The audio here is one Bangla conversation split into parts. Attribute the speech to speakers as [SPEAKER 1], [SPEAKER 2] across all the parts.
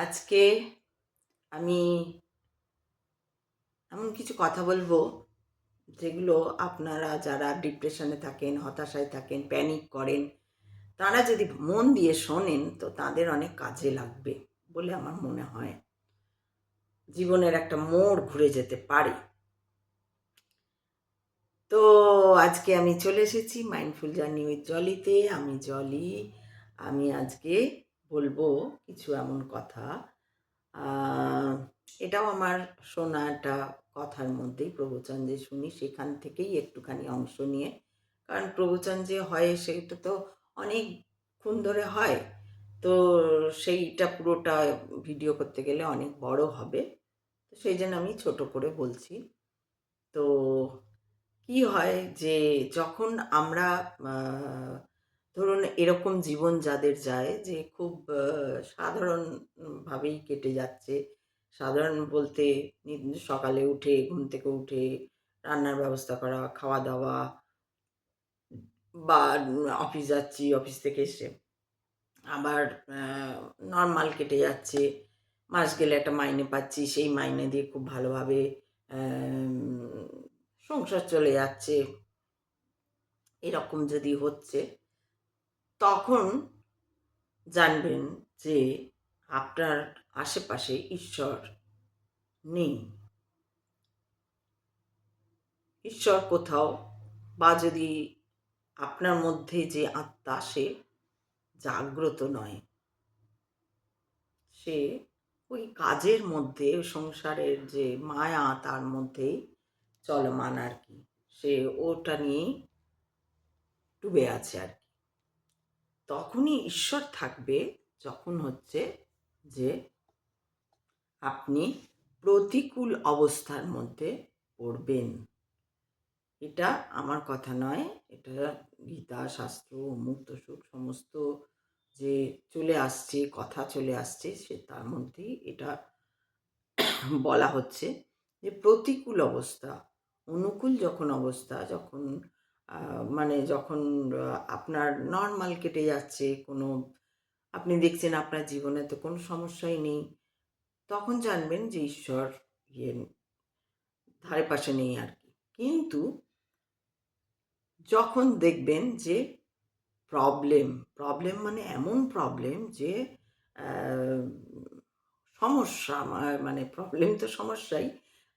[SPEAKER 1] আজকে আমি এমন কিছু কথা বলবো যেগুলো আপনারা যারা ডিপ্রেশনে থাকেন, হতাশায় থাকেন, প্যানিক করেন, তারা যদি মন দিয়ে শোনেন তো তাদের অনেক কাজে লাগবে বলে আমার মনে হয়। জীবনের একটা মোড় ঘুরে যেতে পারে। তো আজকে আমি চলে এসেছি মাইন্ডফুল জার্নি উইথ জলিতে। আমি জলি। আমি আজকে বলবো কিছু এমন কথা, আহ, এটাও আমার শোনা একটা কথার মধ্যেই, প্রবচন যে শুনি সেখান থেকেই একটুখানি অংশ নিয়ে। কারণ প্রবচন যে হয় সেটা তো অনেকক্ষণ ধরে হয়, তো সেইটা পুরোটা ভিডিও করতে গেলে অনেক বড় হবে, তো সেই জন্য আমি ছোট করে বলছি। তো কি হয় যে যখন আমরা ধরুন এরকম জীবন যাদের যায় যে খুব সাধারণভাবেই কেটে যাচ্ছে, সাধারণ বলতে সকালে উঠে ঘুম থেকে উঠে রান্নার ব্যবস্থা করা, খাওয়া দাওয়া, বা অফিস যাচ্ছি, অফিস থেকে এসে আবার নর্মাল কেটে যাচ্ছে, মাস গেলে একটা মাইনে পাচ্ছি, সেই মাইনে দিয়ে খুব ভালোভাবে সংসার চলে যাচ্ছে, এরকম যদি হচ্ছে তখন জানবেন যে আপনার আশেপাশে ঈশ্বর নেই। ঈশ্বর কোথাও, বা যদি আপনার মধ্যে যে আত্মা সে জাগ্রত নয়, সে ওই কাজের মধ্যে, সংসারের যে মায়া তার মধ্যেই চলমান আর কি, সে ওটা নিয়েই ডুবে আছে আর কি। তখনই ঈশ্বর থাকবে যখন হচ্ছে যে আপনি প্রতিকূল অবস্থার মধ্যে পড়বেন। এটা আমার কথা নয়, এটা গীতা, শাস্ত্র, মুক্ত সুখ সমস্ত যে চলে আসছে, কথা চলে আসছে, সে তার মধ্যেই এটা বলা হচ্ছে যে প্রতিকূল অবস্থা, অনুকূল যখন অবস্থা, যখন মানে যখন আপনার নর্মাল কেটে যাচ্ছে, কোনো আপনি দেখছেন আপনার জীবনে তো কোনো সমস্যাই নেই, তখন জানবেন যে ঈশ্বর ইয়ে ধারে পাশে নেই আর কি। কিন্তু যখন দেখবেন যে প্রবলেম, প্রবলেম মানে এমন প্রবলেম যে আহ, সমস্যা, মানে প্রবলেম তো সমস্যাই,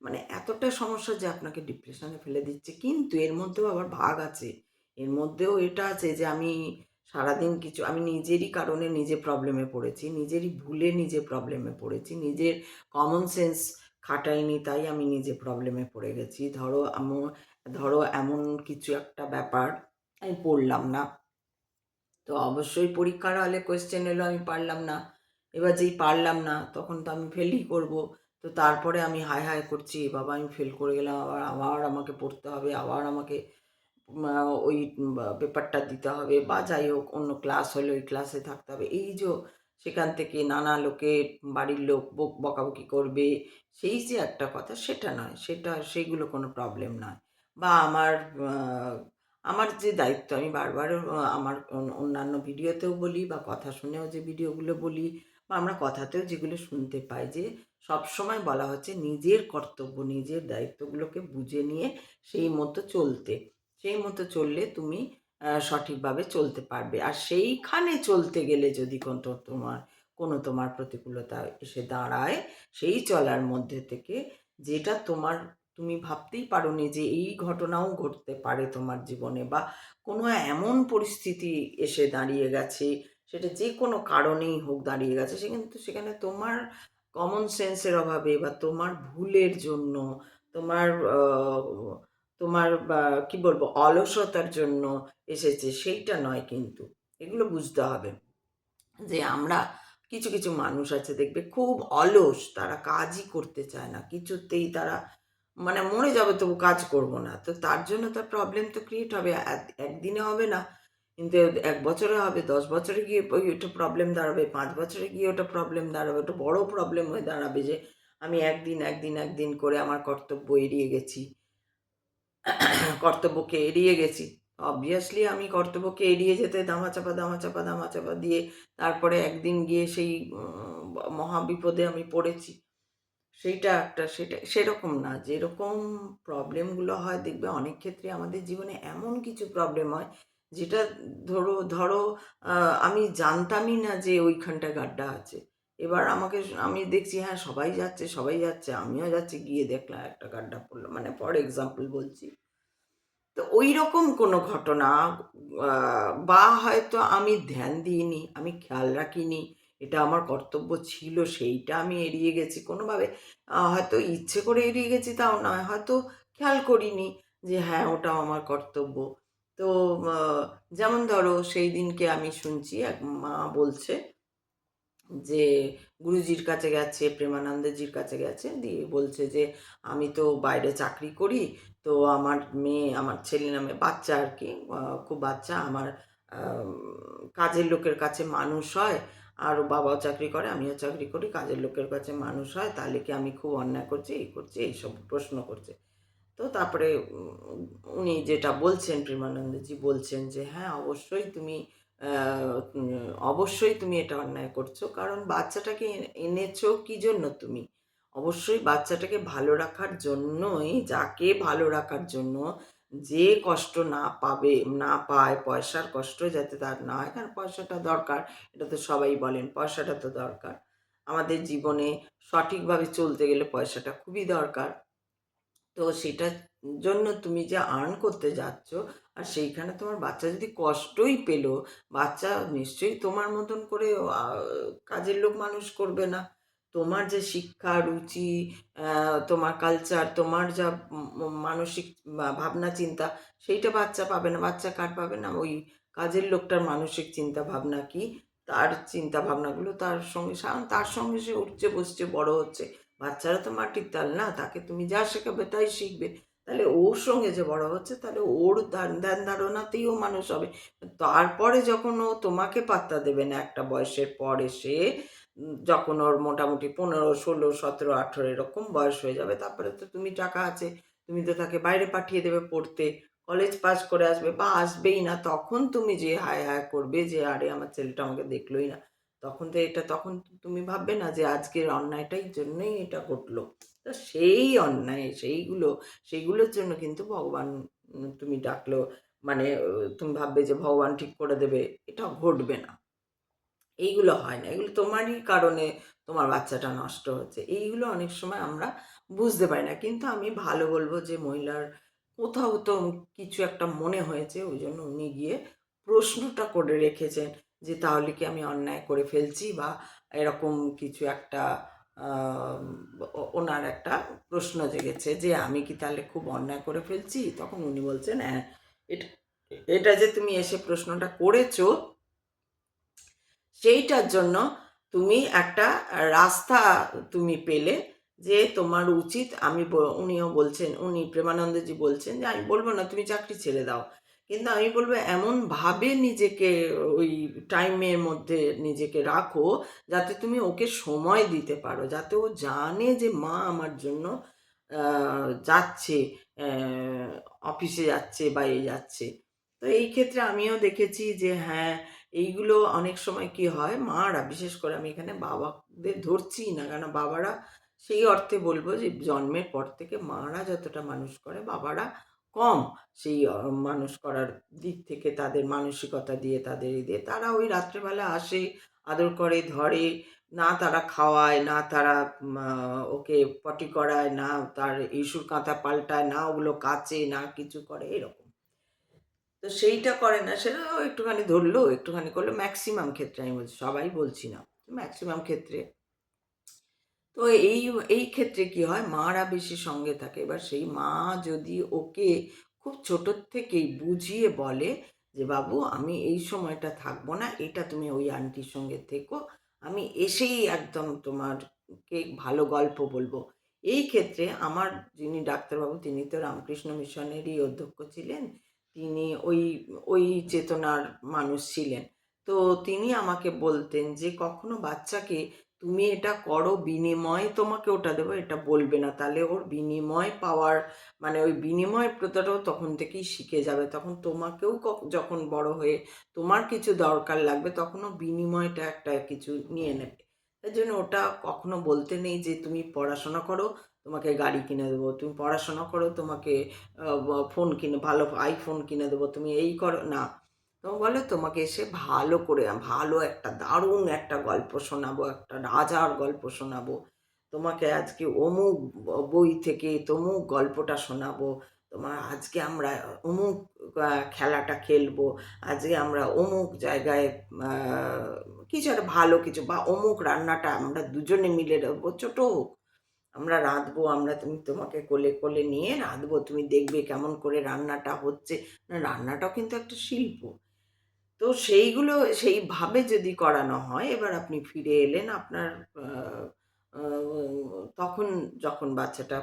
[SPEAKER 1] মানে এতটা সমস্যা যে আপনাকে ডিপ্রেশনে ফেলে দিচ্ছে। কিন্তু এর মধ্যেও আবার ভাগ আছে, এর মধ্যেও এটা আছে যে আমি সারাদিন কিছু, আমি নিজেরই কারণে নিজে প্রবলেমে পড়েছি, নিজেরই ভুলে নিজে প্রবলেমে পড়েছি, নিজের কমন সেন্স খাটাইনি, তাই আমি নিজে প্রবলেমে পড়ে গেছি। ধরো এমন কিছু একটা ব্যাপার আমি পড়লাম না, তো অবশ্যই পরীক্ষার হলে কোয়েশ্চেন এলো, আমি পারলাম না। এবার যেই পারলাম না তখন তো আমি ফেলই করব। তো তারপরে আমি হায় হায় করছি, বাবা আমি ফেল করে গেলাম, আবার আবার আমাকে পড়তে হবে, আবার আমাকে ওই পেপারটা দিতে হবে, বা যাই হোক অন্য ক্লাস হলে ওই ক্লাসে থাকতে হবে। এই যে সেখান থেকে নানা লোকে, বাড়ির লোক বকাবকি করবে, সেই যে একটা কথা, সেটা নয়, সেইগুলো কোনো প্রবলেম নয়। বা আমার যে দায়িত্ব, আমি বারবার আমার অন্যান্য ভিডিওতেও বলি, বা কথা শুনেও যে ভিডিওগুলো বলি, বা আমরা কথাতেও যেগুলো শুনতে পাই, যে সবসময় বলা হচ্ছে নিজের কর্তব্য, নিজের দায়িত্বগুলোকে বুঝে নিয়ে সেই মতো চলতে, সেই মতো চললে তুমি সঠিকভাবে চলতে পারবে। আর সেইখানে চলতে গেলে যদি তোমার প্রতিকূলতা এসে দাঁড়ায়, সেই চলার মধ্যে থেকে যেটা তুমি ভাবতেই পারোনি যে এই ঘটনাও ঘটতে পারে তোমার জীবনে, বা কোনো এমন পরিস্থিতি এসে দাঁড়িয়ে গেছে, সেটা যে কোনো কারণেই হোক দাঁড়িয়ে গেছে, সেখানে তোমার কমন সেন্সের অভাবে, বা তোমার ভুলের জন্য, তোমার তোমার বা কি বলবো, অলসতার জন্য এসেছে, সেইটা নয়। কিন্তু এগুলো বুঝতে হবে যে আমরা কিছু কিছু মানুষ আছে দেখবে খুব অলস, তারা কাজই করতে চায় না কিছুতেই, তারা মানে মরে যাবে তবু কাজ করব না। তো তার জন্য তার প্রবলেম তো ক্রিয়েট হবে, একদিনে হবে না, কিন্তু 1 বছরে হবে, 10 বছরে গিয়ে ওটা প্রবলেম দাঁড়াবে, 5 বছরে গিয়ে ওটা প্রবলেম দাঁড়াবে, ওটা বড় প্রবলেম হয়ে দাঁড়াবে যে আমি একদিন একদিন একদিন করে আমার কর্তব্য এড়িয়ে গেছি, কর্তব্যকে এড়িয়ে গেছি। অবভিয়াসলি আমি কর্তব্যকে এড়িয়ে যেতে ধামাচাপা ধামাচাপা ধামাচাপা দিয়ে তারপরে একদিন গিয়ে সেই মহাবিপদে আমি পড়েছি। সেইটা একটা, সেটা সেরকম না। যেরকম প্রবলেমগুলো হয় দেখবে অনেক ক্ষেত্রে আমাদের জীবনে এমন কিছু প্রবলেম হয় যেটা ধরো আ আমি জানতামই না যে ওইখানটায় গাড্ডা আছে। এবার আমি দেখছি হ্যাঁ, সবাই যাচ্ছে, সবাই যাচ্ছে। আমিও যাচ্ছি, গিয়ে দেখলাম একটা গাড্ডা পড়ল। মানে ফর এক্সাম্পল বলছি। তো ঐরকম কোনো ঘটনা আ বা হয়তো আমি ধ্যান দিইনি, আমি খেয়াল রাখিনি। এটা আমার কর্তব্য ছিল, সেইটা আমি এড়িয়ে গেছি। কোনোভাবে হয়তো ইচ্ছে করে এড়িয়ে গেছি তাও নয়। হয়তো খেয়াল করিনি যে হ্যাঁ, ওটাও আমার কর্তব্য। তো আ যেমন ধরো সেইদিনকে আমি শুনছি এক মা বলছে যে গুরুজির কাছে গেছে, প্রেমানন্দজির কাছে গেছে। দিয়ে বলছে যে, "আমি তো বাইরে চাকরি করি। তো আমার মেয়ে, আমার ছেলে নামে বাচ্চা আরকি, খুব বাচ্চা আমার আম কাজের লোকের কাছে মানুষ হয়। আর ওর বাবাও চাকরি করে, আমিও চাকরি করি। কাজের লোকের কাছে মানুষ হয়। তাহলে কি আমি খুব অন্যায় করছি, এই করছি?" এইসব প্রশ্ন করছে। তো তারপরে উনি যেটা বলছেন, প্রেমানন্দজি বলছেন যে, "হ্যাঁ, অবশ্যই তুমি আ উম অবশ্যই তুমি এটা অন্যায় করছো। কারণ বাচ্চাটাকে এনেছো কি জন্য তুমি? অবশ্যই বাচ্চাটাকে ভালো রাখার জন্যই, যাকে ভালো রাখার জন্য যে কষ্ট না পায়, পয়সার কষ্ট যাতে তার না হয়। কারণ পয়সাটা দরকার, এটা তো সবাই বলেন, পয়সাটা তো দরকার। আমাদের জীবনে সঠিকভাবে চলতে গেলে পয়সাটা খুবই দরকার। তো সেটার জন্য তুমি যে আর্ন করতে যাচ্ছ, আর সেইখানে তোমার বাচ্চা যদি কষ্টই পেল, বাচ্চা নিশ্চয়ই তোমার মতন করে আ কাজের লোক মানুষ করবে না। তোমার যে শিক্ষা, রুচি, তোমার কালচার, তোমার যা মানসিক ভাবনা চিন্তা, সেইটা বাচ্চা পাবে না। বাচ্চা কার পাবে না? ওই কাজের লোকটার মানসিক চিন্তা ভাবনা কি, তার চিন্তা ভাবনাগুলো তার সঙ্গে সে উঠছে, বসছে, বড় হচ্ছে। বাচ্চারা তো মাটির তাল না, তাকে তুমি যা শেখাবে তাই শিখবে। তাহলে ওর সঙ্গে যে বড় হচ্ছে, তাহলে ওর ধ্যান ধারণাতেই ও মানুষ হবে। তারপরে যখন ও তোমাকে পাত্তা দেবে না একটা বয়সের পর এসে, যখন ওর মোটামুটি ১৫, ১৬, ১৭, ১৮ এরকম বয়স হয়ে যাবে, তারপরে তো তুমি টাকা আছে, তুমি তো তাকে বাইরে পাঠিয়ে দেবে পড়তে। কলেজ পাস করে আসবে বা আসবেই না। তখন তুমি যে হায়, হায় করবে যে, "আরে আমার ছেলেটা আমাকে দেখলোই না।" তখন তো তুমি ভাববে না যে আজকের অন্যায়টার জন্যই এটা ঘটলো। তো সেই অন্যায় সেইগুলোর জন্য কিন্তু ভগবান তুমি ডাকলেও মানে তুমি ভাববে যে ভগবান ঠিক করে দেবে। এটা ঘটবে না। এইগুলো হয় না। এগুলো তোমারই কারণে তোমার বাচ্চাটা নষ্ট হচ্ছে। এইগুলো অনেক সময় আমরা বুঝতে পারি না। কিন্তু আমি ভালো বলব যে মহিলার কোথাও তো কিছু একটা মনে হয়েছে। ওইজন্য উনি গিয়ে প্রশ্নটা করে রেখেছেন যে, তাহলে কি আমি অন্যায় করে ফেলছি? বা এরকম কিছু একটা আম ওনার একটা প্রশ্ন জেগেছে যে, আমি কি তাহলে খুব অন্যায় করে ফেলছি? তখন উনি বলছেন, "হ্যাঁ, এটা এটা যে তুমি এসে প্রশ্নটা করেছো, সেইটার জন্য তুমি একটা রাস্তা তুমি পেলে যে তোমার উচিত, উনিও বলছেন, উনি প্রেমানন্দজি বলছেন যে, "আমি বলব না তুমি চাকরি ছেড়ে দাও। কিন্তু আমি বলব এমনভাবে নিজেকে ওই টাইমের মধ্যে নিজেকে রাখো যাতে তুমি ওকে সময় দিতে পারো। যাতে ও জানে যে মা আমার জন্য আ যাচ্ছে, অ্যা অফিসে যাচ্ছে বা যাচ্ছে।" তো এই ক্ষেত্রে আমিও দেখেছি যে হ্যাঁ, এইগুলো অনেক সময় কি হয়, মারা বিশেষ করে আমি এখানে বাবাদের ধরছিই না। কেন বাবারা সেই অর্থে বলব যে জন্মের পর থেকে মারা যতটা মানুষ করে, বাবারা কম সেই মানুষ করার দিক থেকে, তাদের মানসিকতা দিয়ে, তাদের দিয়ে। তারা ওই রাত্রেবেলা আসে, আদর করে, ধরে, না তারা খাওয়ায়, না তারা মা ওকে পটি করায়, না তার ইস্যুর কাঁথা পাল্টায়, না ওগুলো কাচে, না কিছু করে, এরকম। তো সেইটা করে না। সেটাও একটুখানি ধরলো, একটুখানি করলো। মেক্সিমাম ক্ষেত্রে আমি বলছি, সবাই বলছি না। মেক্সিমাম ক্ষেত্রে। তো এই ক্ষেত্রে কি হয়, মারা বেশি সঙ্গে থাকে। এবার সেই মা যদি ওকে খুব ছোটর থেকেই বুঝিয়ে বলে যে, "বাবু, আমি এই সময়টা থাকবো না। এটা তুমি ওই আন্টির সঙ্গে থেকো। আমি এসেই একদম তোমারকে ভালো গল্প বলবো।" এই ক্ষেত্রে আমার যিনি ডাক্তারবাবু, তিনি তো রামকৃষ্ণ মিশনেরই অধ্যক্ষ ছিলেন। তিনি ওই চেতনার মানুষ ছিলেন। তো তিনি আমাকে বলতেন যে, "কখনো বাচ্চাকে তুমি এটা করো, বিনিময়ে তোমাকে ওটা দেবো, এটা বলবে না। তাহলে ওর বিনিময় পাওয়ার মানে ওই বিনিময় প্রথাটাও তখন থেকেই শিখে যাবে। তখন তোমাকেও যখন বড় হয়ে তোমার কিছু দরকার লাগবে, তখন ও বিনিময়টা একটা কিছু নিয়ে নেবে।" এজন্য ওটা কখনো বলতে নেই যে তুমি পড়াশোনা করো, তোমাকে গাড়ি কিনে দেবো। তুমি পড়াশোনা করো, তোমাকে ফোন কিনে ভালো iPhone কিনে দেবো। তুমি এই করো না। তো বলে তোমাকে এসে ভালো করে ভালো একটা দারুণ একটা গল্প শোনাবো, একটা রাজার গল্প শোনাবো। তোমাকে আজকে অমুক বই থেকে তমুক গল্পটা শোনাবো। আজকে আমরা অমুক খেলাটা খেলবো। আজকে আমরা অমুক জায়গায় আ কিছু একটা ভালো কিছু বা অমুক রান্নাটা আমরা দুজনে মিলে রাঁধবো, ছোট হোক। আমরা রাঁধবো, তুমি তোমাকে কোলে, কোলে নিয়ে রাঁধবো। তুমি দেখবে কেমন করে রান্নাটা হচ্ছে। না, রান্নাটাও কিন্তু একটা শিল্প। তো সেইগুলো সেইভাবে যদি করানো হয়, এবার আপনি ফিরে এলেন আপনার আ আ তখন যখন বাচ্চাটা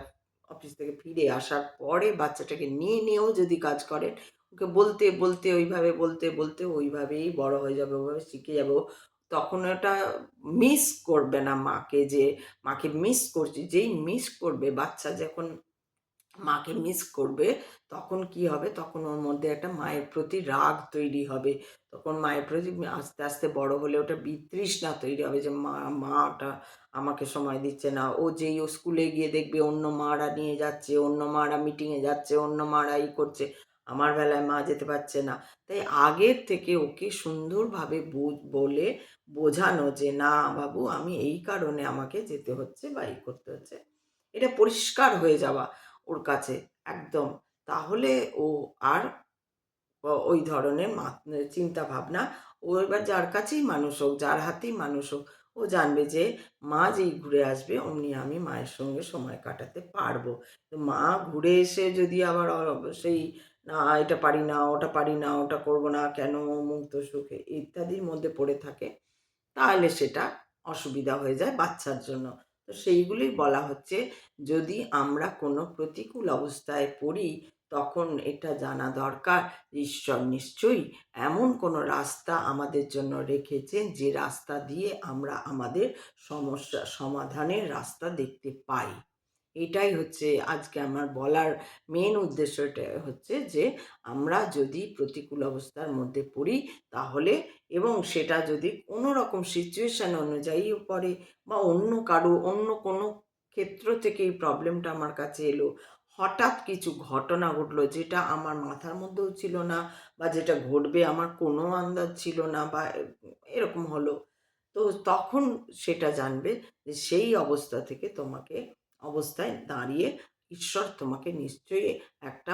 [SPEAKER 1] অফিস থেকে ফিরে আসার পরে বাচ্চাটাকে নিয়েও যদি কাজ করেন, ওকে বলতে, বলতে ওইভাবে বলতে, বলতে ওইভাবেই বড় হয়ে যাবে, ওইভাবে শিখে যাবে ও। তখন ওটা মিস করবে না মাকে, যে মাকে মিস করছি। যেই মিস করবে বাচ্চা যখন মাকে মিস করবে, তখন কি হবে? তখন ওর মধ্যে একটা মায়ের প্রতি রাগ তৈরি হবে। তখন মায়ের প্রতি আস্তে, আস্তে বড় হলে ওটা বিতৃষ্ণা তৈরি হবে যে মাটা আমাকে সময় দিচ্ছে না। ও স্কুলে গিয়ে দেখবে অন্য মারা নিয়ে যাচ্ছে, অন্য মারা মিটিংয়ে যাচ্ছে, অন্য মারা এই করছে। আমার বেলায় মা যেতে পারছে না। তাই আগের থেকে ওকে সুন্দরভাবে বলে বোঝানো যে, "না বাবু, আমি এই কারণে আমাকে যেতে হচ্ছে বা এই করতে হচ্ছে।" এটা পরিষ্কার হয়ে যাওয়া ওর কাছে একদম। তাহলে ও আর ওই ধরনের চিন্তাভাবনা, ও এবার যার কাছেই মানুষ হোক, যার হাতেই মানুষ হোক, ও জানবে যে মা যেই ঘুরে আসবে অমনি আমি মায়ের সঙ্গে সময় কাটাতে পারবো। তো মা ঘুরে এসে যদি আবার সেই না এটা পারি না, ওটা পারি না, ওটা করব না, কেন অমুক তসুক ইত্যাদির মধ্যে পড়ে থাকে, তাহলে সেটা অসুবিধা হয়ে যায় বাচ্চার জন্য। তো সেইগুলোই বলা হচ্ছে, যদি আমরা কোনো প্রতিকূল অবস্থায় পড়ি, তখন এটা জানা দরকার ঈশ্বর নিশ্চয়ই এমন কোনো রাস্তা আমাদের জন্য রেখেছেন, যে রাস্তা দিয়ে আমরা আমাদের সমস্যা সমাধানের রাস্তা দেখতে পাই। এটাই হচ্ছে আজকে আমার বলার মেন উদ্দেশ্যটা হচ্ছে যে, আমরা যদি প্রতিকূল অবস্থার মধ্যে পড়ি, তাহলে এবং সেটা যদি কোনো রকম সিচুয়েশন অনুযায়ীও পড়ে বা অন্য কারো অন্য কোনো ক্ষেত্র থেকে এই প্রবলেমটা আমার কাছে এলো, হঠাৎ কিছু ঘটনা ঘটলো যেটা আমার মাথার মধ্যেও ছিল না, বা যেটা ঘটবে আমার কোনো আন্দাজ ছিল না, বা এরকম হলো। তো তখন সেটা জানবে যে সেই অবস্থা থেকে তোমাকে অবস্থায় দাঁড়িয়ে ঈশ্বর তোমাকে নিশ্চয়ই একটা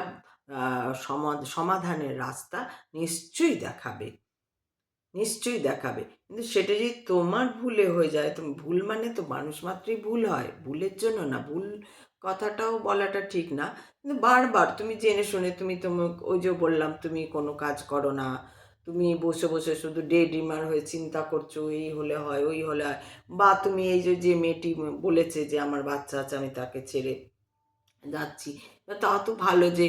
[SPEAKER 1] সমাধানের রাস্তা নিশ্চয়ই দেখাবে। নিশ্চয়ই দেখাবে। কিন্তু সেটা যদি তোমার ভুলে হয়ে যায়, ভুল মানে তো মানুষ মাত্রই ভুল হয়। ভুলের জন্য না, ভুল কথাটাও বলাটা ঠিক না। কিন্তু বারবার তুমি জেনে শুনে ওই যে বললাম তুমি কোনো কাজ করো না। তুমি বসে, বসে শুধু ডে ড্রিমার হয়ে চিন্তা করছো, এই হলে হয়, ওই হলে হয়। বা তুমি এই যে মেয়েটি বলেছে যে আমার বাচ্চা আছে আমি তাকে ছেড়ে যাচ্ছি। তা তো ভালো যে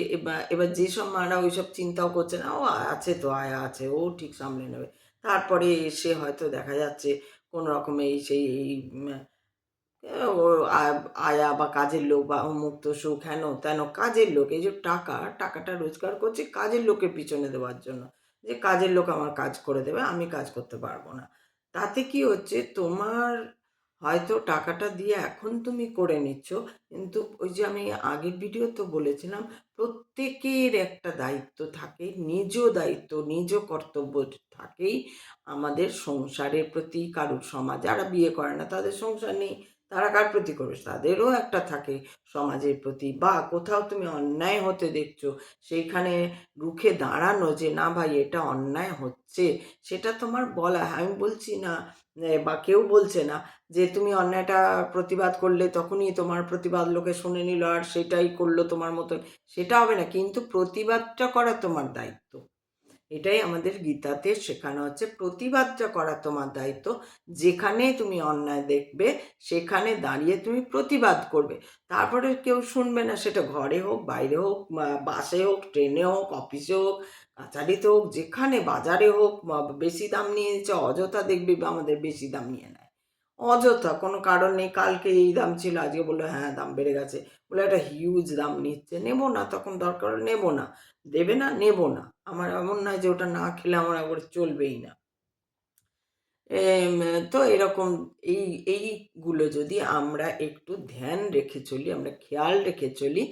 [SPEAKER 1] এবার যেসব মারা ওইসব চিন্তাও করছে না, "ও আছে তো, আয়া আছে, ও ঠিক সামলে নেবে।" তারপরে এসে হয়তো দেখা যাচ্ছে কোনো রকমে এই সেই এই ও আয়া বা কাজের লোক বা অমুক তসুক হেন-তেন কাজের লোক। এই যে টাকাটা রোজগার করছি কাজের লোকের পিছনে দেওয়ার জন্য। যে কাজের লোক আমার কাজ করে দেবে, আমি কাজ করতে পারব না। তাতে কি হচ্ছে, তোমার হয়তো টাকাটা দিয়ে এখন তুমি করে নিচ্ছ, কিন্তু ওই যে আমি আগের ভিডিওতেও বলেছিলাম, প্রত্যেকের একটা দায়িত্ব থাকে, নিজ দায়িত্ব, নিজ কর্তব্য থাকেই আমাদের সংসারের প্রতি। কারুর যারা বিয়ে করে না তাদের সংসার নেই, তারা কার প্রতি করবে? তাদেরও একটা থাকে সমাজের প্রতি। বা কোথাও তুমি অন্যায় হতে দেখছো, সেইখানে রুখে দাঁড়ানো যে, "না ভাই এটা অন্যায় হচ্ছে।" সেটা তোমার বলা, আমি বলছি না বা কেউ বলছে না যে তুমি অন্যায়টা প্রতিবাদ করলে তখনই তোমার প্রতিবাদ লোকে শুনে নিল আর সেটাই করল তোমার মতন। সেটা হবে না। কিন্তু প্রতিবাদটা করা তোমার দায়িত্ব। এটাই আমাদের গীতাতে শেখানো হচ্ছে, প্রতিবাদটা করা তোমার দায়িত্ব। যেখানে তুমি অন্যায় দেখবে সেখানে দাঁড়িয়ে তুমি প্রতিবাদ করবে। তারপরে কেউ শুনবে না, সেটা ঘরে হোক, বাইরে হোক, বাসে হোক, ট্রেনে হোক, অফিসে হোক, কাছারিতে হোক, যেখানে বাজারে হোক, বেশি দাম নিয়ে নিচ্ছে, অযথা দেখবি বা আমাদের বেশি দাম নিয়ে নেয়। অযথা কোনো কারণ নেই, কালকে এই দাম ছিল আজকে বললো হ্যাঁ দাম বেড়ে গেছে। বলে একটা হিউজ দাম নিচ্ছে, নেব না, তখন দরকার হলে নেব না। দেবে না, নেব না। আমার এমন নয় যে ওটা না খেলে আমার একবারে চলবেই না। এম তো এরকম এই এইগুলো যদি আমরা একটু ধ্যান রেখে চলি, আমরা খেয়াল রেখে চলি,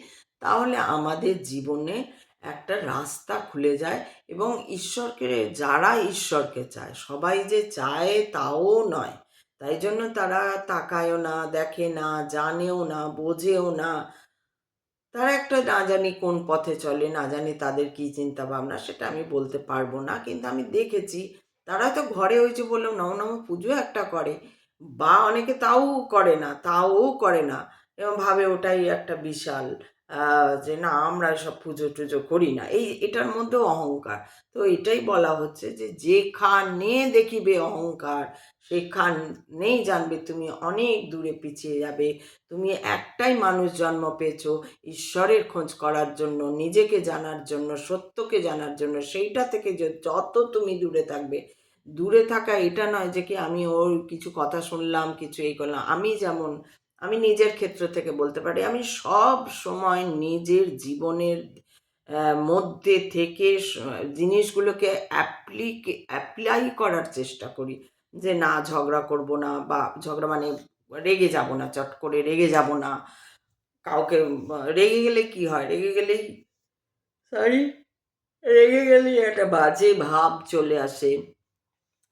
[SPEAKER 1] তাহলে আমাদের জীবনে একটা রাস্তা খুলে যায় এবং যারা ঈশ্বরকে চায়, সবাই যে চায় তাও নয়। তাই জন্য তারা তাকায়ও না, দেখে না, জানেও না, বোঝেও না। তারা একটা না জানি কোন পথে চলে, না জানি তাদের কি চিন্তাভাবনা সেটা আমি বলতে পারব না। কিন্তু আমি দেখেছি তারা তো ঘরে ওই যে বললাম নবনাম পুজো একটা করে বা অনেকে তাও করে না, করে না এবং ভাবে ওটাই একটা বিশাল যে না আমরা এসব পুজো-টুজো করি না। এটার মধ্যেও অহংকার। তো এটাই বলা হচ্ছে যে যেখানে দেখিবে অহংকার সেখানেই জানবে তুমি অনেক দূরে পিছিয়ে যাবে। তুমি একটাই মানুষ জন্ম পেয়েছো ঈশ্বরের খোঁজ করার জন্য, নিজেকে জানার জন্য, সত্যকে জানার জন্য। সেইটা থেকে যত তুমি দূরে থাকবে, দূরে থাকা এটা নয় যে কি আমি ওর কিছু কথা শুনলাম, কিছু এই করলাম। আমি নিজের ক্ষেত্র থেকে বলতে পারি, আমি সবসময় নিজের জীবনের মধ্যে থেকে জিনিসগুলোকে অ্যাপ্লাই করার চেষ্টা করি। যে না ঝগড়া করব না বা ঝগড়া মানে রেগে যাব না, চট করে রেগে যাব না। কাউকে রেগে গেলে কি হয়? সরি রেগে গেলেই একটা বাজে ভাব চলে আসে।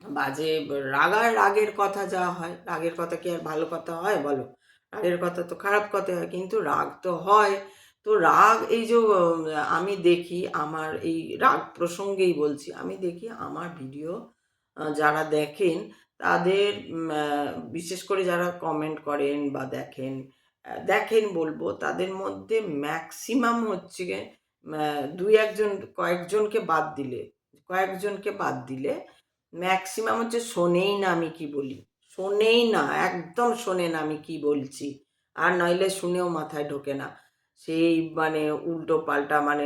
[SPEAKER 1] বাজে রাগের কথা যা হয়, রাগের কথা কি আর ভালো কথা হয় বলো? রাগের কথা তো খারাপ কথা হয়, কিন্তু রাগ তো হয়। তো রাগ এই যে আমি দেখি আমার এই রাগ প্রসঙ্গেই বলছি, আমি দেখি আমার ভিডিও যারা দেখেন তাদের বিশেষ করে যারা কমেন্ট করেন বা দেখেন বলবো তাদের মধ্যে ম্যাক্সিমাম হচ্ছে গিয়ে ২-১ জন কয়েকজনকে বাদ দিলে ম্যাক্সিমাম হচ্ছে শোনেই না আমি কি বলি। শোনেই না, একদম শোনে না আমি কি বলছি। আর নইলে শুনেও মাথায় ঢোকে না। সেই মানে উল্টোপাল্টা মানে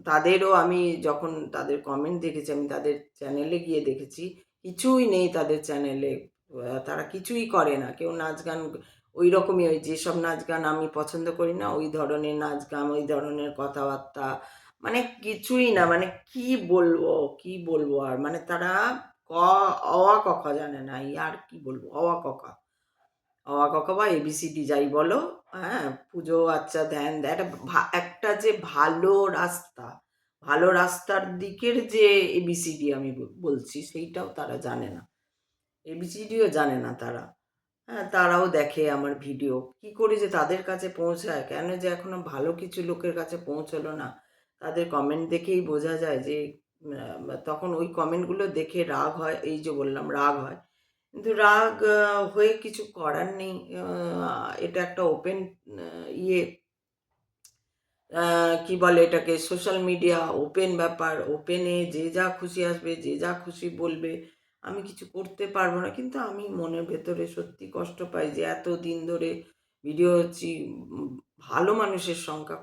[SPEAKER 1] তাদেরও আমি যখন তাদের কমেন্ট দেখেছি, আমি তাদের চ্যানেলে গিয়ে দেখেছি, কিছুই নেই তাদের চ্যানেলে। তারা কিছুই করে না। কেউ নাচ গান ঐরকমই ওই যেসব নাচ গান আমি পছন্দ করি না, ওই ধরনের নাচ গান, ওই ধরনের কথাবার্তা। মানে কিছুই না, মানে কি বলবো আর? মানে তারা ক অ, আ, ক, খ জানে না। এই আর কি বলবো? অ, আ, ক, খ। অ, আ, ক, খ বা ABCD যাই বলো, হ্যাঁ? পুজো, আচ্ছা, ধ্যান, একটা যে ভালো রাস্তার দিকের যে ABCD আমি বলছি, সেইটাও তারা জানে না। ABCDও জানে না তারা। হ্যাঁ, তারাও দেখে আমার ভিডিও। কি করে যে তাদের কাছে পৌঁছায়? কেন যে এখনো ভালো কিছু লোকের কাছে পৌঁছলো না? তাদের কমেন্ট দেখেই বোঝা যায় যে তখন ওই কমেন্টগুলো দেখে রাগ হয়, এই যে বললাম রাগ হয়। কিন্তু রাগ হয়ে কিছু করার নেই। এটা একটা ওপেন আ ইয়ে আ কি বলে এটাকে সোশ্যাল মিডিয়া ওপেন ব্যাপার। ওপেনে যে যা খুশি আসবে, যে যা খুশি বলবে। আমি কিছু করতে পারব না। কিন্তু আমি মনের ভেতরে সত্যি কষ্ট পাই যে এতদিন ধরে ভিডিও হচ্ছি, উম ভালো মানুষের সংখ্যা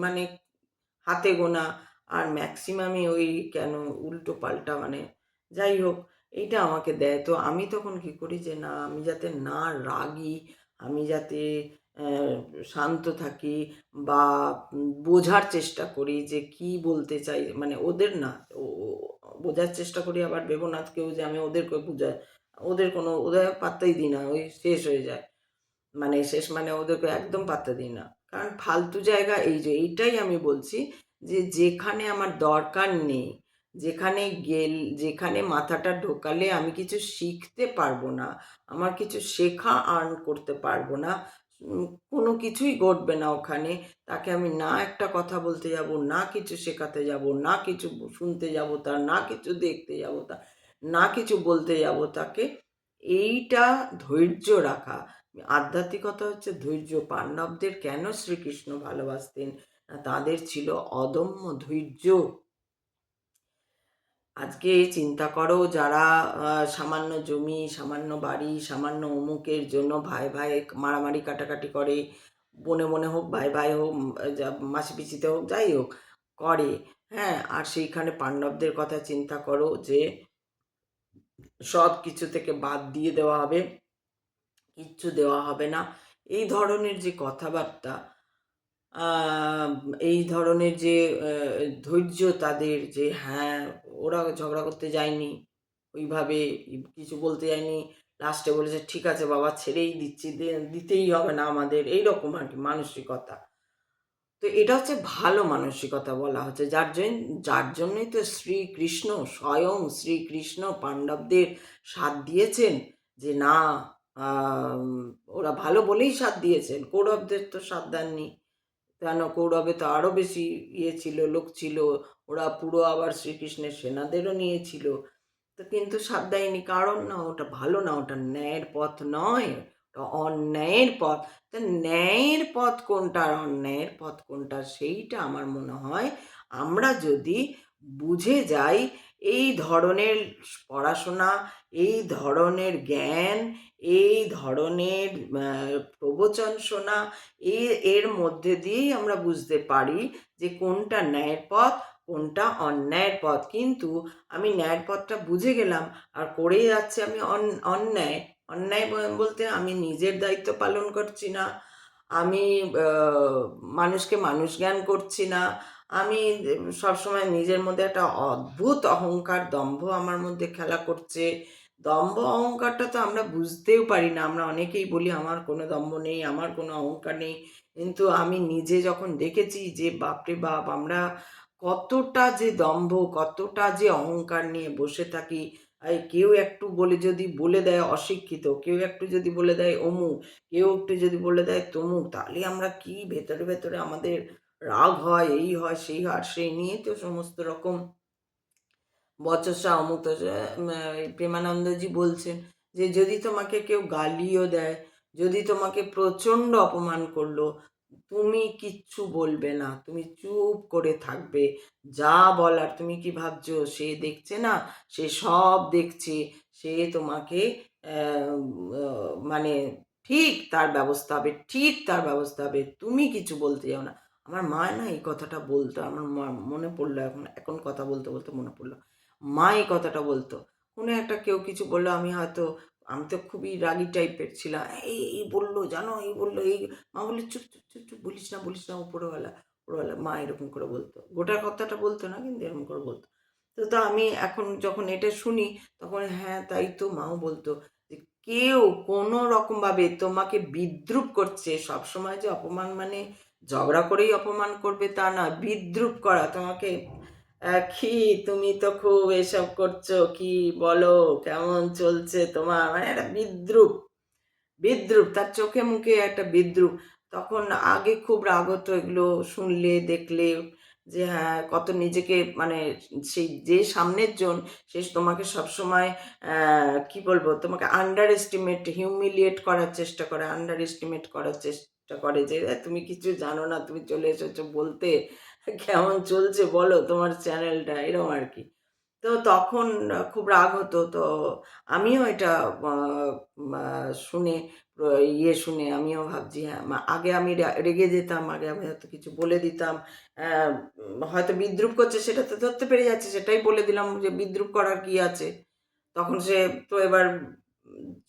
[SPEAKER 1] মানে হাতে গোনা আর ম্যাক্সিমামই ওই কেন উল্টোপাল্টা মানে যাই হোক এইটা আমাকে দেয়। তো আমি তখন কি করি যে না আমি যাতে না রাগি, আমি যাতে অ্যা শান্ত থাকি বা বোঝার চেষ্টা করি যে কি বলতে চাই মানে ওদের না ও ও বোঝার চেষ্টা করি আবার ভেবো না কেউ যে আমি ওদেরকে ওদের পাত্তাই দিই না। ওই শেষ হয়ে যায়। মানে শেষ মানে ওদেরকে একদম পাত্তা দিই না। কারণ ফালতু জায়গা এই যে এইটাই আমি বলছি যে যেখানে আমার দরকার নেই, যেখানে যেখানে মাথাটা ঢোকালে আমি কিছু শিখতে পারবো না, আমার কিছু শেখা আর্ন করতে পারবো না, কোনো কিছুই ঘটবে না ওখানে। তাকে আমি না একটা কথা বলতে যাবো, না কিছু শেখাতে যাবো, না কিছু শুনতে যাবো তার, না কিছু দেখতে যাবো তার, না কিছু বলতে যাবো তাকে। এইটা ধৈর্য রাখা। আধ্যাত্মিকতা হচ্ছে ধৈর্য। পাণ্ডবদের কেন শ্রীকৃষ্ণ ভালোবাসতেন? না তাদের ছিল অদম্য ধৈর্য। আজকে চিন্তা করো যারা সামান্য জমি, সামান্য বাড়ি, সামান্য অমুকের জন্য ভাই মারামারি কাটাকাটি করে। বোনে হোক, ভাই হোক, মাসি-পিসিতে হোক, যাই হোক করে। হ্যাঁ? আর সেইখানে পাণ্ডবদের কথা চিন্তা করো যে সবকিছু থেকে বাদ দিয়ে দেওয়া হবে। কিচ্ছু দেওয়া হবে না। এই ধরনের যে কথাবার্তা, আ এই ধরনের যে ধৈর্য তাদের যে হ্যাঁ, ওরা ঝগড়া করতে যায়নি। ওইভাবে কিছু বলতে যায়নি। লাস্টে বলেছে, "ঠিক আছে বাবা, ছেড়েই দিচ্ছি, দিতেই হবে না আমাদের।" এইরকম আর কি মানসিকতা। তো এটা হচ্ছে ভালো মানসিকতা বলা হচ্ছে। যার জন্যই তো শ্রীকৃষ্ণ, স্বয়ং শ্রীকৃষ্ণ পাণ্ডবদের সাথ দিয়েছেন যে না, আম ওরা ভালো বলেই সাথ দিয়েছেন। কৌরবদের তো সাথ দেননি। কেন, কৌরবে তো আরো বেশি ছিল, লোক ছিল। ওরা পুরো আবার শ্রীকৃষ্ণের সেনাদেরও নিয়েছিল। তো কিন্তু সাথ দেয়নি, কারণ না ওটা ভালো না, ওটা ন্যায়ের পথ নয়, ওটা অন্যায়ের পথ। তো ন্যায়ের পথ কোনটা আর অন্যায়ের পথ কোনটা, সেইটা আমার মনে হয় আমরা যদি বুঝে যাই, এই ধরনের পড়াশোনা, এই ধরনের জ্ঞান, এই ধরনের প্রবচন শোনা, এর মধ্যে দিয়েই আমরা বুঝতে পারি যে কোনটা ন্যায়ের পথ, কোনটা অন্যায়ের পথ। কিন্তু আমি ন্যায়ের পথটা বুঝে গেলাম আর করেই যাচ্ছি আমি অন্যায়। অন্যায় বলতে আমি নিজের দায়িত্ব পালন করছি না। আমি আ মানুষকে মানুষ জ্ঞান করছি না। আমি সবসময় নিজের মধ্যে একটা অদ্ভুত অহংকার, দম্ভ আমার মধ্যে খেলা করছে। দম্ভ অহংকারটা তো আমরা বুঝতেও পারি না। আমরা অনেকেই বলি আমার কোনো দম্ভ নেই, আমার কোনো অহংকার নেই। কিন্তু আমি নিজে যখন দেখেছি যে বাপরে বাপ! আমরা কতটা যে দম্ভ, কতটা যে অহংকার নিয়ে বসে থাকি। কেউ একটু যদি বলে দেয় অশিক্ষিত, কেউ একটু যদি বলে দেয় অমুক, কেউ একটু যদি বলে দেয় তমুক, তাহলে আমরা কি ভেতরে, ভেতরে আমাদের রাগ হয়, এই হয়, সেই হয়। আর সেই নিয়েই তো সমস্ত রকম বচসা অমুক তচসা। এই প্রেমানন্দজি বলছেন যে, "যদি তোমাকে কেউ গালিও দেয়, যদি তোমাকে প্রচণ্ড অপমান করলো, তুমি কিচ্ছু বলবে না। তুমি চুপ করে থাকবে। যা বলার, তুমি কি ভাবছো সে দেখছে না? সে সব দেখছে। সে তোমাকে অ্যা অ মানে ঠিক তার ব্যবস্থা হবে, ঠিক তার ব্যবস্থা হবে। তুমি কিছু বলতে যাও না।" আমার মা না এই কথাটা বলত। আমার মনে পড়ল এখন, এখন কথা বলতে, বলতে মনে পড়ল। মা এই কথাটা বলতো। কোনো একটা কেউ কিছু বললে আমি তো খুবই রাগী টাইপের ছিলাম। এই বলল জানো, এই বলল, এই" মা বললে, "চুপ, চুপ, চুপ, চুপ, বলিস না, বলিস না, উপরওয়ালা, উপরওয়ালা।" মা এরকম করে বলতো। গোটা কথাটা বলতো না, কিন্তু এরকম করে বলতো। তো আমি এখন যখন এটা শুনি, তখন হ্যাঁ, তাই তো মাও বলতো যে, "কেউ কোনো রকমভাবে তোমাকে বিদ্রূপ করছে, সবসময় যে অপমান মানে ঝগড়া করেই অপমান করবে তা না। বিদ্রূপ করা, তোমাকে কি তুমি তো খুব এসব করছো, কি বলো, কেমন চলছে তোমার?" মানে একটা বিদ্রূপ, বিদ্রূপ তার চোখে মুখে একটা বিদ্রূপ। তখন আগে খুব রাগ হতো এগুলো শুনলে, দেখলে, যে হ্যাঁ, কত নিজেকে মানে সেই যে সামনের জন, সে তোমাকে সবসময় কি বলবো, তোমাকে আন্ডার এস্টিমেট, হিউমিলিয়েট করার চেষ্টা করে, আন্ডার এস্টিমেট করার চেষ্টা করে যে, তুমি কিছু জানো না, তুমি চলে এসেছো বলতে, কেমন চলছে বলো তোমার চ্যানেলটা?" এরকম আরকি। তো তখন খুব রাগ হতো। তো আমিও এটা আ মা শুনে প্র ইয়ে শুনে আমিও ভাবছি, হ্যাঁ, আগে আমি রেগে যেতাম, আগে আমি হয়তো কিছু বলে দিতাম। অ্যা হয়তো বিদ্রূপ করছে সেটা তো ধরতে পেরে যাচ্ছি, সেটাই বলে দিলাম যে বিদ্রূপ করার কি আছে? তখন সে তো এবার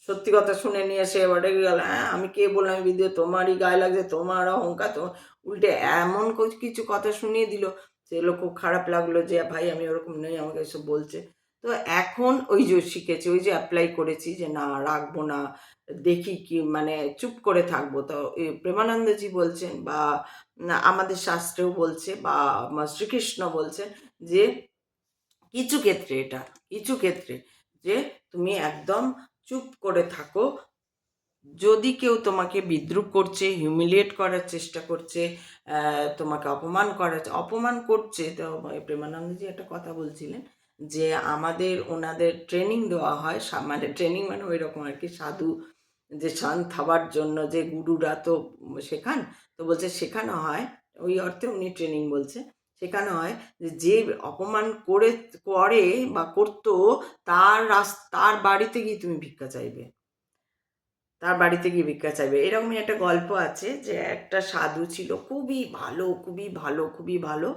[SPEAKER 1] সত্যি কথা শুনে নিয়ে সে এবার রেগে গেল। "হ্যাঁ, আমি কে বললাম আমি বিদ্রূপ? তোমারই গায়ে লাগছে, তোমার অহংকার, উল্টে এমন কিছু কথা শুনিয়ে দিল, সে লোক খুব খারাপ লাগলো যে, "ভাই আমি ওরকম নই, আমাকে এসব বলছে।" তো এখন ওই যে শিখেছি, ওই যে এপ্লাই করেছি যে না, রাখবো না। দেখি কি মানে চুপ করে থাকবো। তো প্রেমানন্দজি বলছেন বা আমাদের শাস্ত্রেও বলছে বা শ্রীকৃষ্ণ বলছেন যে কিছু ক্ষেত্রে এটা, কিছু ক্ষেত্রে যে তুমি একদম চুপ করে থাকো। যদি কেউ তোমাকে বিদ্রূপ করছে, হিউমিলিয়েট করার চেষ্টা করছে, তোমাকে অপমান করছে, তো প্রেমানন্দজি একটা কথা বলছিলেন যে, ওনাদের ট্রেনিং দেওয়া হয়, মানে ট্রেনিং মানে ঐরকম আরকি, সাধু যে শান্ত হবার জন্য যে গুরুরা তো শেখান, তো বলছে শেখানো হয়, ওই অর্থে উনি ট্রেনিং বলছে। শেখানো হয় যে অপমান করে বা করতো, তার বাড়িতে গিয়ে তুমি ভিক্ষা চাইবে। তার বাড়িতে গিয়ে ভিক্ষা চাইবে। এরকমই একটা গল্প আছে যে একটা সাধু ছিল, খুবই ভালো, খুবই ভালো, খুবই ভালো।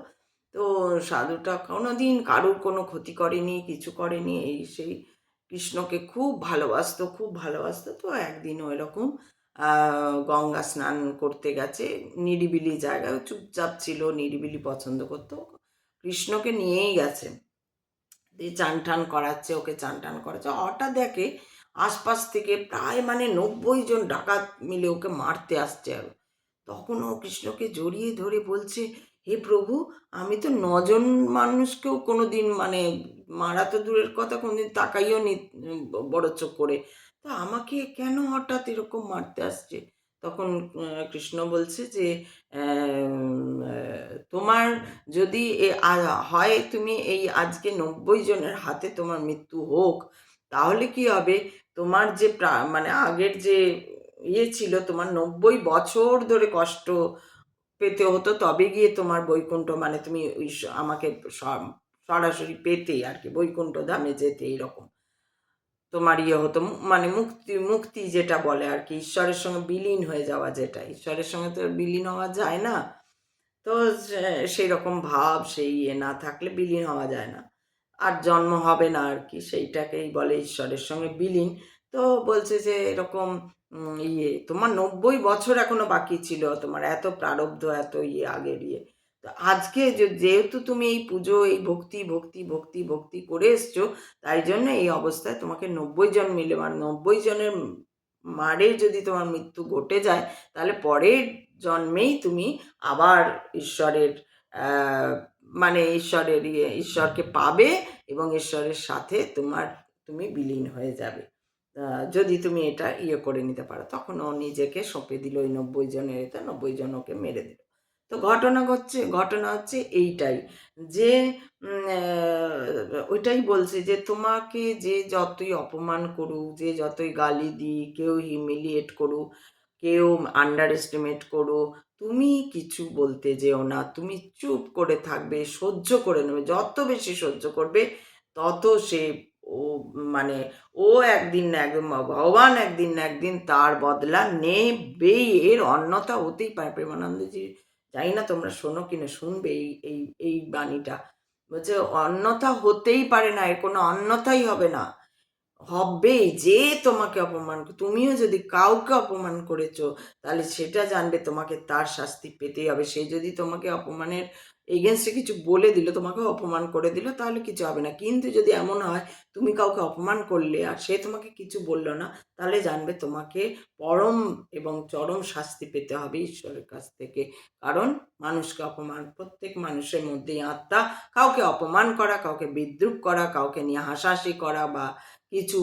[SPEAKER 1] তো সাধুটা কোনোদিন কারোর কোনো ক্ষতি করেনি, কিছু করেনি, এই সেই। কৃষ্ণকে খুব ভালোবাসতো, খুব ভালোবাসতো। তো একদিন ও এরকম আ গঙ্গা স্নান করতে গেছে, নিরিবিলি জায়গায়। ও চুপচাপ ছিল, নিরিবিলি পছন্দ করত। কৃষ্ণকে নিয়েই গেছে। দিয়ে চান টান করাচ্ছে, ওকে চান টান করাচ্ছে। হঠাৎ দেখে আশপাশ থেকে প্রায় মানে 90 জন ডাকাত মিলে ওকে মারতে আসছে আরো। তখন ও কৃষ্ণকে জড়িয়ে ধরে বলছে, "হে প্রভু, আমি তো ৯ জন মানুষকেও কোনোদিন মানে মারা তো দূরের কথা, কোনোদিন তাকাইও নি বড় চোখ করে। তো আমাকে কেন হঠাৎ এরকম মারতে আসছে?" তখন কৃষ্ণ বলছে যে, তোমার যদি হয় তুমি এই আজকে ৯০ জনের হাতে তোমার মৃত্যু হোক, তাহলে কি হবে? তোমার যে মানে আগের যে ছিল, তোমার ৯০ বছর ধরে কষ্ট পেতে হতো, তবে গিয়ে তোমার বৈকুণ্ঠ মানে তুমি আমাকে স সরাসরি পেতে আরকি, বৈকুণ্ঠ ধামে যেতে এরকম। তোমার হতো মানে মুক্তি যেটা বলে আরকি, ঈশ্বরের সঙ্গে বিলীন হয়ে যাওয়া যেটা। ঈশ্বরের সঙ্গে তো বিলীন হওয়া যায় না। তো সেইরকম ভাব সেই না থাকলে বিলীন হওয়া যায় না। আর জন্ম হবে না আরকি, সেইটাকেই বলে ঈশ্বরের সঙ্গে বিলীন। তো বলছে যে এরকম তোমার ৯০ বছর এখনো বাকি ছিল। তোমার এত প্রারব্ধ, এত আগের তো আজকে যেহেতু তুমি এই পুজো, এই ভক্তি, ভক্তি, ভক্তি, ভক্তি করে এসছো, তাই জন্য এই অবস্থায় তোমাকে ৯০ জন মিলে মানে ৯০ জনের মারে যদি তোমার মৃত্যু ঘটে যায়, তাহলে পরের জন্মেই তুমি আবার ঈশ্বরের আ মানে ঈশ্বরকে পাবে এবং ঈশ্বরের সাথে তুমি বিলীন হয়ে যাবে। আ যদি তুমি এটা করে নিতে পারো। তখন ও নিজেকে সঁপে দিল ওই ৯০ জনের ৯০ জন ওকে মেরে দিল। তো ঘটনা হচ্ছে এইটাই যে ওইটাই বলছি যে তোমাকে যে যতই অপমান করুক, যে যতই গালি দিক, কেউ হিউমিলিয়েট করুক, কেউ আন্ডার এস্টিমেট করুক, তুমি কিছু বলতে যেও না। তুমি চুপ করে থাকবে, সহ্য করে নেবে। যত বেশি সহ্য করবে, তত সে ও মানে ও একদিন না একদিন ভগবান একদিন না একদিন তার বদলা নেবেই। এর অন্যথা হতেই পারে। প্রেমানন্দজি, জানি না তোমরা শোনো কিনা, শুনবে এই বাণীটা। বলছে অন্যথা হতেই পারে না, এর কোনো অন্যথাই হবে না। হবেই। যে তোমাকে অপমান তুমিও যদি কাউকে অপমান করেছো, তাহলে সেটা জানবে তোমাকে তার শাস্তি পেতেই হবে। সে যদি তোমাকে অপমানের against এ কিছু বলে দিল, তোমাকেও অপমান করে দিল, তাহলে কিছু হবে না। কিন্তু যদি এমন হয় তুমি কাউকে অপমান করলে আর সে তোমাকে কিছু বলল না, তাহলে জানবে তোমাকে পরম এবং চরম শাস্তি পেতে হবে ঈশ্বরের কাছ থেকে। কারণ মানুষকে অপমান, প্রত্যেক মানুষের মধ্যেই আত্মা, কাউকে অপমান করা, কাউকে বিদ্রূপ করা, কাউকে নিয়ে হাসাহাসি করা বা কিছু,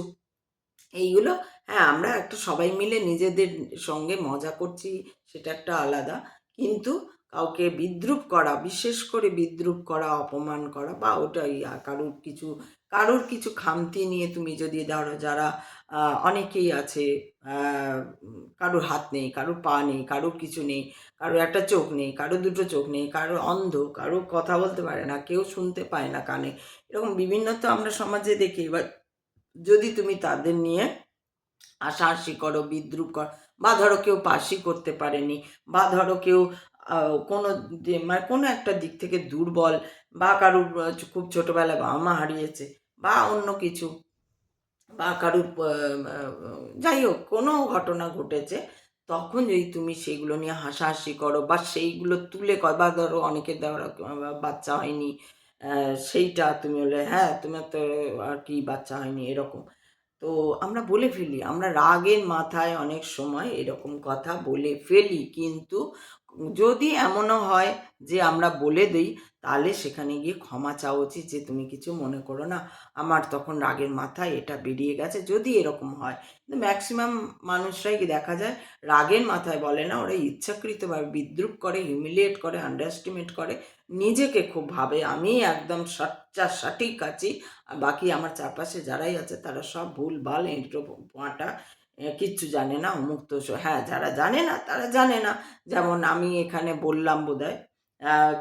[SPEAKER 1] এইগুলো হ্যাঁ, আমরা একটা সবাই মিলে নিজেদের সঙ্গে মজা করছি, সেটা একটা আলাদা। কিন্তু কাউকে বিদ্রূপ করা, বিশেষ করে বিদ্রূপ করা, অপমান করা বা ওটাই কারুর কিছু খামতি নিয়ে তুমি যদি ধরো, যারা অনেকেই আছে, আ কারুর হাত নেই, কারুর পা নেই, কারুর কিছু নেই, কারুর একটা চোখ নেই, কারুর দুটো চোখ নেই, কারুর অন্ধ, কারুর কথা বলতে পারে না, কেউ শুনতে পায় না কানে। এরকম বিভিন্ন তো আমরা সমাজে দেখি। এবার যদি তুমি তাদের নিয়ে হাসাহাসি করো, বিদ্রূপ করো, বা ধরো কেউ পাসই করতে পারেনি, বা ধরো কেউ কোনো মানে কোনো একটা দিক থেকে দুর্বল, বা কারুর খুব ছোটবেলায় বাবা-মা হারিয়েছে, বা অন্য কিছু, বা কারুর যাই হোক কোনো ঘটনা ঘটেছে, তখন যদি তুমি সেগুলো নিয়ে হাসাহাসি করো বা সেইগুলো তুলে বা ধরো অনেকের দ্বারা বাচ্চা হয়নি, সেইটা তুমি বললে, হ্যাঁ, তোমার তো আর কি বাচ্চা হয়নি এরকম। তো আমরা বলে ফেলি। আমরা রাগের মাথায় অনেক সময় এরকম কথা বলে ফেলি। কিন্তু যদি এমনও হয় যে আমরা বলে দেই, তাহলে সেখানে গিয়ে ক্ষমা চাওয়া উচিত যে, "তুমি কিছু মনে করো না। আমার তখন রাগের মাথায় এটা বেরিয়ে গেছে।" যদি এরকম হয়। কিন্তু মেক্সিমাম মানুষরাই দেখা যায় রাগের মাথায় বলে না। ওরা ইচ্ছাকৃতভাবে বিদ্রূপ করে, হিউমিলিয়েট করে, আন্ডার এস্টিমেট করে। নিজেকে খুব ভাবে, "আমি একদম সঠিক আছি। আর বাকি আমার চারপাশে যারাই আছে তারা সব ভুলভাল, এঁটো পাঁটা, কিচ্ছু জানে না, অমুক তসু।" হ্যাঁ, যারা জানে না তারা জানে না। যেমন আমি এখানে বললাম বোধহয়,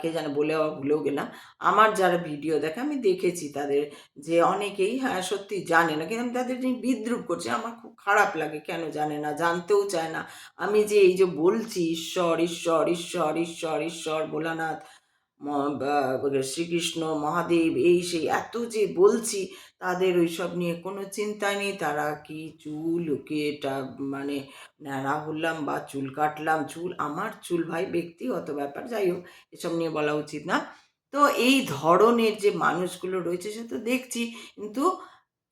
[SPEAKER 1] কে যেন বলে আবার ভুলেও গেলাম। আমার যারা ভিডিও দেখে আমি দেখেছি তাদের, যে অনেকেই হ্যাঁ, সত্যি জানে না। কিন্তু আমি তাদের নিয়ে বিদ্রূপ করছি। আমার খুব খারাপ লাগে, কেন জানে না, জানতেও চায় না। আমি যে এই যে বলছি ঈশ্বর, ঈশ্বর, ঈশ্বর, ঈশ্বর, ঈশ্বর, ভোলানাথ, ম বা শ্রীকৃষ্ণ, মহাদেব, এই সেই এত যে বলছি, তাদের ওইসব নিয়ে কোনো চিন্তা নেই। তারা কি চুল ওকে এটা মানে ন্যাড়া হলাম বা চুল কাটলাম, আমার চুল ভাই ব্যক্তিগত ব্যাপার। যাই হোক, এসব নিয়ে বলা উচিত না। তো এই ধরনের যে মানুষগুলো রয়েছে সে তো দেখছি, কিন্তু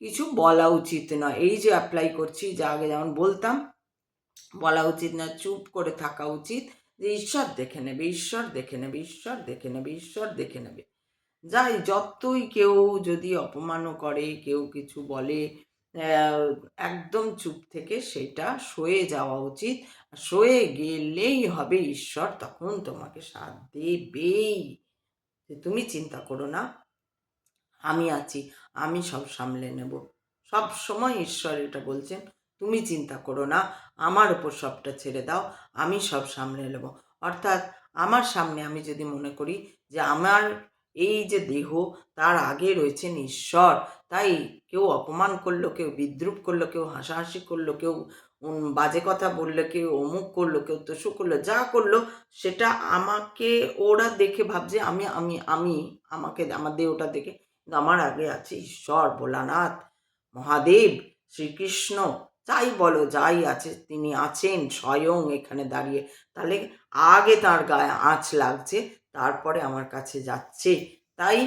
[SPEAKER 1] কিছু বলা উচিত নয়। এই যে অ্যাপ্লাই করছি, যা আগে যেমন বলতাম, বলা উচিত না, চুপ করে থাকা উচিত, যে ঈশ্বর দেখে নেবে, ঈশ্বর দেখে নেবে, ঈশ্বর দেখে নেবে, ঈশ্বর দেখে নেবে। যাই যতই কেউ যদি অপমানও করে, কেউ কিছু বলে, একদম চুপ থেকে সেটা সয়ে যাওয়া উচিত। সয়ে গেলেই হবে, ঈশ্বর তখন তোমাকে সাথ দেবেই। যে তুমি চিন্তা করো না, আমি আছি, আমি সব সামলে নেব। সব সময় ঈশ্বর এটা বলছেন, তুমি চিন্তা করো না, আমার উপর সবটা ছেড়ে দাও, আমি সব সামলে নেব। অর্থাৎ আমার সামনে আমি যদি মনে করি যে আমার এই যে দেহ, তার আগে রয়েছেন ঈশ্বর, তাই কেউ অপমান করলো, কেউ বিদ্রূপ করলো, কেউ হাসাহাসি করলো, কেউ বাজে কথা বললো, কেউ অমুক করলো, কেউ তসু করলো, যা করলো সেটা আমাকে ওরা দেখে ভাবছে আমি আমাকে আমার দেহটা দেখে, কিন্তু আমার আগে আছে ঈশ্বর, ভোলানাথ, মহাদেব, শ্রীকৃষ্ণ, যাই বলো, যাই আছে তিনি আছেন স্বয়ং এখানে দাঁড়িয়ে। তাহলে আগে তার গায়ে আঁচ লাগছে, তারপরে আমার কাছে যাচ্ছে। তাই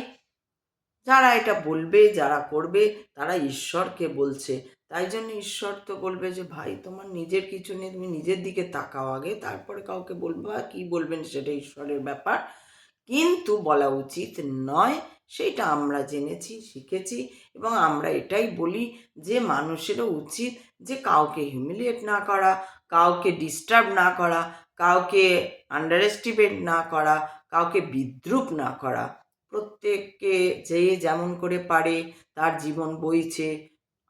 [SPEAKER 1] যারা এটা বলবে, যারা করবে, তারা ঈশ্বরকে বলছে। তাই জন্য ঈশ্বর তো বলবে যে ভাই তোমার নিজের কিছু নেই, তুমি নিজের দিকে তাকাও আগে, তারপরে কাউকে বলবা, কি বলবেন সেটা ঈশ্বরের ব্যাপার। কিন্তু বলা উচিত নয়, সেটা আমরা জেনেছি, শিখেছি, এবং আমরা এটাই বলি যে মানুষেরও উচিত যে কাউকে হিউমিলিয়েট না করা, কাউকে ডিস্টার্ব না করা, কাউকে আন্ডার এস্টিমেট না করা, কাউকে বিদ্রূপ না করা। প্রত্যেককে যে যেমন করে পারে, তার জীবন বইছে,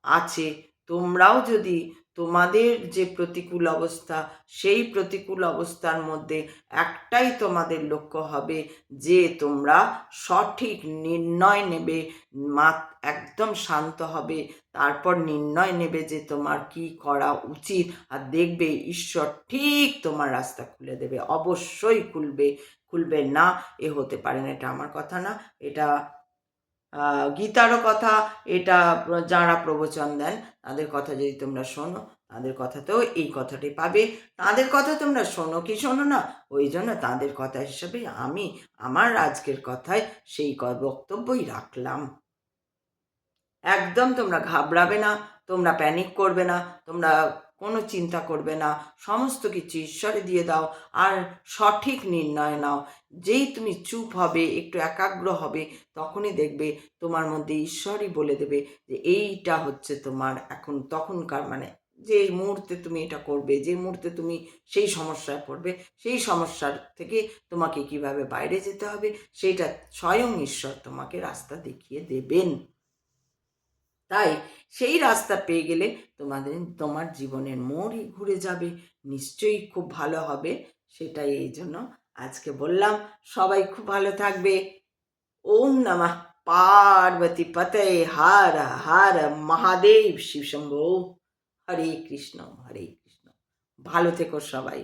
[SPEAKER 1] আছে। তোমরাও যদি তোমাদের যে প্রতিকূল অবস্থা, সেই প্রতিকূল অবস্থার মধ্যে একটাই তোমাদের লক্ষ্য হবে যে তোমরা সঠিক নির্ণয় নেবে, একদম শান্ত হবে, তারপর নির্ণয় নেবে যে তোমার কি করা উচিত, আর দেখবে ঈশ্বর ঠিক তোমার রাস্তা খুলে দেবে, অবশ্যই খুলবে। খুলবে না এ হতে পারে না, এটা আমার কথা না, এটা গীতারও কথা। এটা যাঁরা প্রবচন দেন তাদের কথা যদি তোমরা শোনো, তাদের কথাতেও এই কথাটি পাবে। তাদের কথা তোমরা শোনো কি শোনো না, ওই জন্য তাদের কথা হিসাবে আমি আমার আজকের কথায় সেই বক্তব্যই রাখলাম। একদম তোমরা ঘাবড়াবে না, তোমরা প্যানিক করবে না, তোমরা কোনো চিন্তা করবে না, সমস্ত কিছু ঈশ্বরে দিয়ে দাও, আর সঠিক নির্ণয় নাও। যেই তুমি চুপ হবে, একটু একাগ্র হবে, তখনই দেখবে তোমার মধ্যে ঈশ্বরই বলে দেবে যে এইটা হচ্ছে তোমার এখন তখনকার, মানে যে মুহূর্তে তুমি এটা করবে, যে মুহূর্তে তুমি সেই সমস্যায় পড়বে, সেই সমস্যার থেকে তোমাকে কিভাবে বাইরে যেতে হবে, সেইটা স্বয়ং ঈশ্বর তোমাকে রাস্তা দেখিয়ে দেবেন। তাই সেই রাস্তা পেয়ে গেলে তোমার জীবনের মোড়ই ঘুরে যাবে, নিশ্চয়ই খুব ভালো হবে। সেটাই এই জন্য আজকে বললাম। সবাই খুব ভালো থাকবে। ওম নমঃ পার্বতী পতে, হর হর মহাদেব, শিব শম্ভো। হরে কৃষ্ণ, হরে কৃষ্ণ। ভালো থেকো সবাই।